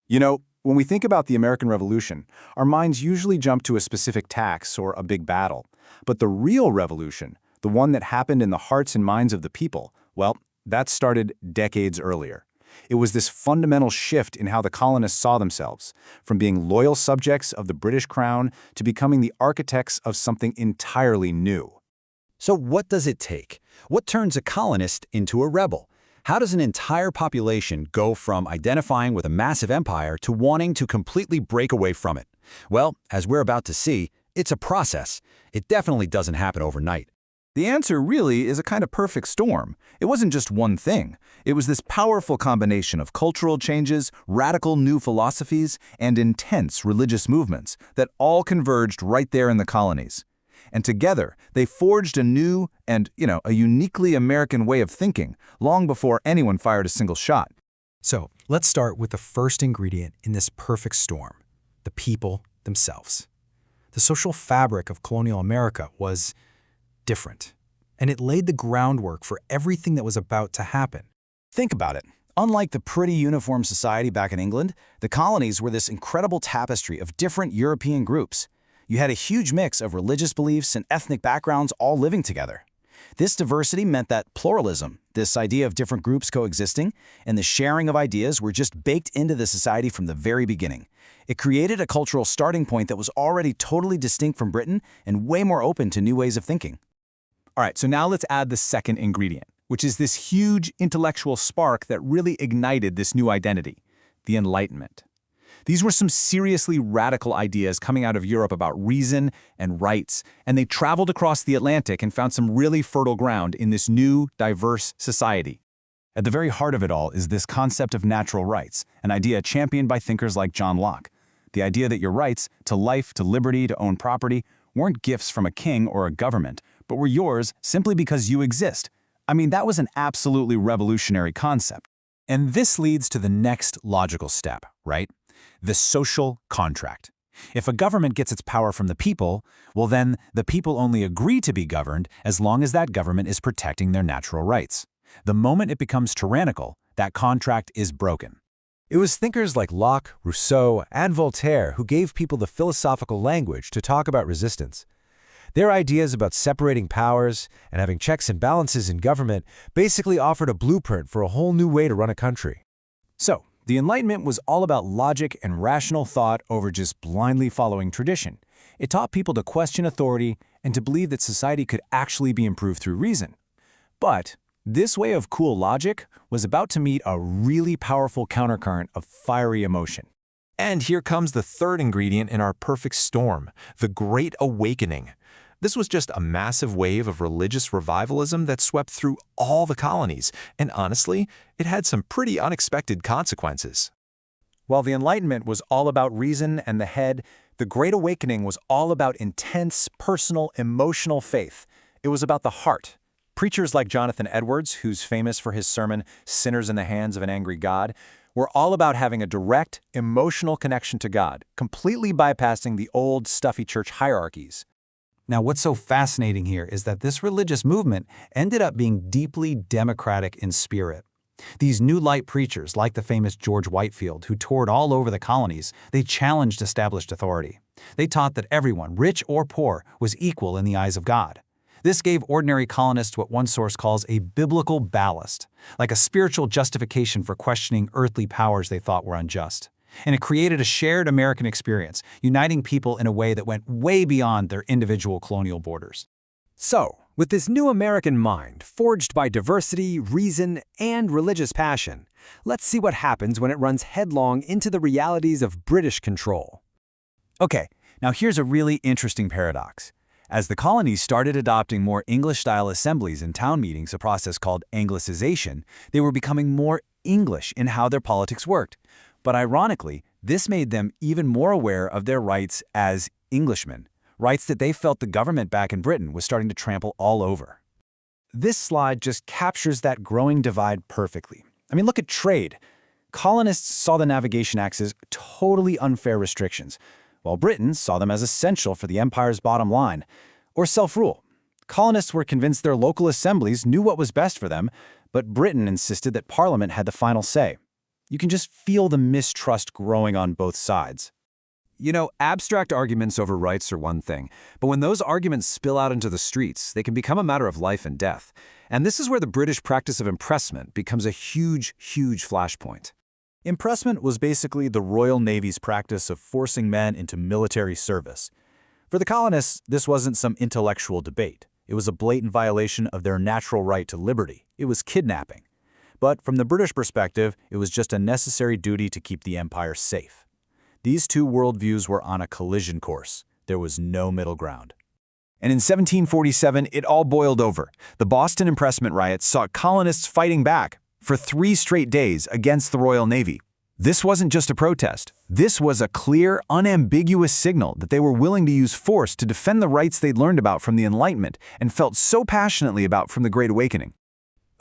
You know, when we think about the American Revolution, our minds usually jump to a specific tax or a big battle. But the real revolution, the one that happened in the hearts and minds of the people, well, that started decades earlier. It was this fundamental shift in how the colonists saw themselves, from being loyal subjects of the British Crown to becoming the architects of something entirely new. So what does it take? What turns a colonist into a rebel? How does an entire population go from identifying with a massive empire to wanting to completely break away from it? Well, as we're about to see, it's a process. It definitely doesn't happen overnight. The answer really is a kind of perfect storm. It wasn't just one thing. It was this powerful combination of cultural changes, radical new philosophies, and intense religious movements that all converged right there in the colonies. And together, they forged a new and, a uniquely American way of thinking long before anyone fired a single shot. So let's start with the first ingredient in this perfect storm, the people themselves. The social fabric of colonial America was different, and it laid the groundwork for everything that was about to happen. Think about it. Unlike the pretty uniform society back in England, the colonies were this incredible tapestry of different European groups. You had a huge mix of religious beliefs and ethnic backgrounds all living together. This diversity meant that pluralism, this idea of different groups coexisting, and the sharing of ideas were just baked into the society from the very beginning. It created a cultural starting point that was already totally distinct from Britain and way more open to new ways of thinking. All right, so now let's add the second ingredient, which is this huge intellectual spark that really ignited this new identity, the Enlightenment. These were some seriously radical ideas coming out of Europe about reason and rights, and they traveled across the Atlantic and found some really fertile ground in this new, diverse society. At the very heart of it all is this concept of natural rights, an idea championed by thinkers like John Locke. The idea that your rights to life, to liberty, to own property weren't gifts from a king or a government, but were yours simply because you exist. I mean, that was an absolutely revolutionary concept. And this leads to the next logical step, right? The social contract. If a government gets its power from the people, well then, the people only agree to be governed as long as that government is protecting their natural rights. The moment it becomes tyrannical, that contract is broken. It was thinkers like Locke, Rousseau, and Voltaire who gave people the philosophical language to talk about resistance. Their ideas about separating powers and having checks and balances in government basically offered a blueprint for a whole new way to run a country. So, the Enlightenment was all about logic and rational thought over just blindly following tradition. It taught people to question authority and to believe that society could actually be improved through reason. But this way of cool logic was about to meet a really powerful countercurrent of fiery emotion. And here comes the third ingredient in our perfect storm, the Great Awakening. This was just a massive wave of religious revivalism that swept through all the colonies, and honestly, it had some pretty unexpected consequences. While the Enlightenment was all about reason and the head, the Great Awakening was all about intense, personal, emotional faith. It was about the heart. Preachers like Jonathan Edwards, who's famous for his sermon, Sinners in the Hands of an Angry God, were all about having a direct, emotional connection to God, completely bypassing the old, stuffy church hierarchies. Now, what's so fascinating here is that this religious movement ended up being deeply democratic in spirit. These New Light preachers, like the famous George Whitefield, who toured all over the colonies, they challenged established authority. They taught that everyone, rich or poor, was equal in the eyes of God. This gave ordinary colonists what one source calls a biblical ballast, like a spiritual justification for questioning earthly powers they thought were unjust. And it created a shared American experience, uniting people in a way that went way beyond their individual colonial borders. So, with this new American mind, forged by diversity, reason, and religious passion, let's see what happens when it runs headlong into the realities of British control. Okay, now here's a really interesting paradox. As the colonies started adopting more English-style assemblies and town meetings, a process called Anglicization, they were becoming more English in how their politics worked. But ironically, this made them even more aware of their rights as Englishmen, rights that they felt the government back in Britain was starting to trample all over. This slide just captures that growing divide perfectly. I mean, look at trade. Colonists saw the navigation acts as totally unfair restrictions, while Britons saw them as essential for the empire's bottom line, or self-rule. Colonists were convinced their local assemblies knew what was best for them, but Britain insisted that Parliament had the final say. You can just feel the mistrust growing on both sides. You know, abstract arguments over rights are one thing, but when those arguments spill out into the streets, they can become a matter of life and death. And this is where the British practice of impressment becomes a huge, huge flashpoint. Impressment was basically the Royal Navy's practice of forcing men into military service. For the colonists, this wasn't some intellectual debate. It was a blatant violation of their natural right to liberty. It was kidnapping. But from the British perspective, it was just a necessary duty to keep the empire safe. These two worldviews were on a collision course. There was no middle ground. And in 1747, it all boiled over. The Boston Impressment riots saw colonists fighting back for 3 straight days against the Royal Navy. This wasn't just a protest. This was a clear, unambiguous signal that they were willing to use force to defend the rights they'd learned about from the Enlightenment and felt so passionately about from the Great Awakening.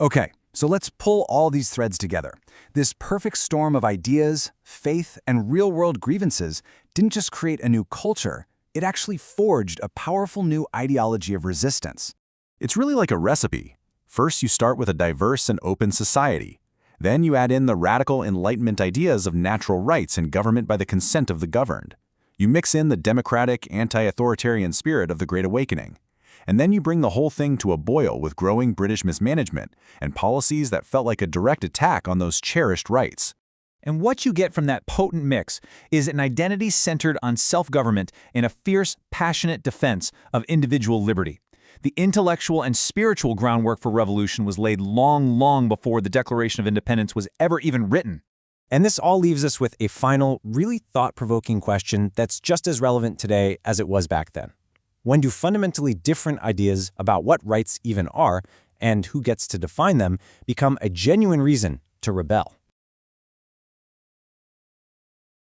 Okay, so let's pull all these threads together. This perfect storm of ideas, faith, and real-world grievances didn't just create a new culture, it actually forged a powerful new ideology of resistance. It's really like a recipe. First, you start with a diverse and open society. Then you add in the radical Enlightenment ideas of natural rights and government by the consent of the governed. You mix in the democratic, anti-authoritarian spirit of the Great Awakening. And then you bring the whole thing to a boil with growing British mismanagement and policies that felt like a direct attack on those cherished rights. And what you get from that potent mix is an identity centered on self-government and a fierce, passionate defense of individual liberty. The intellectual and spiritual groundwork for revolution was laid long, long before the Declaration of Independence was ever even written. And this all leaves us with a final, really thought-provoking question that's just as relevant today as it was back then. When do fundamentally different ideas about what rights even are, and who gets to define them, become a genuine reason to rebel?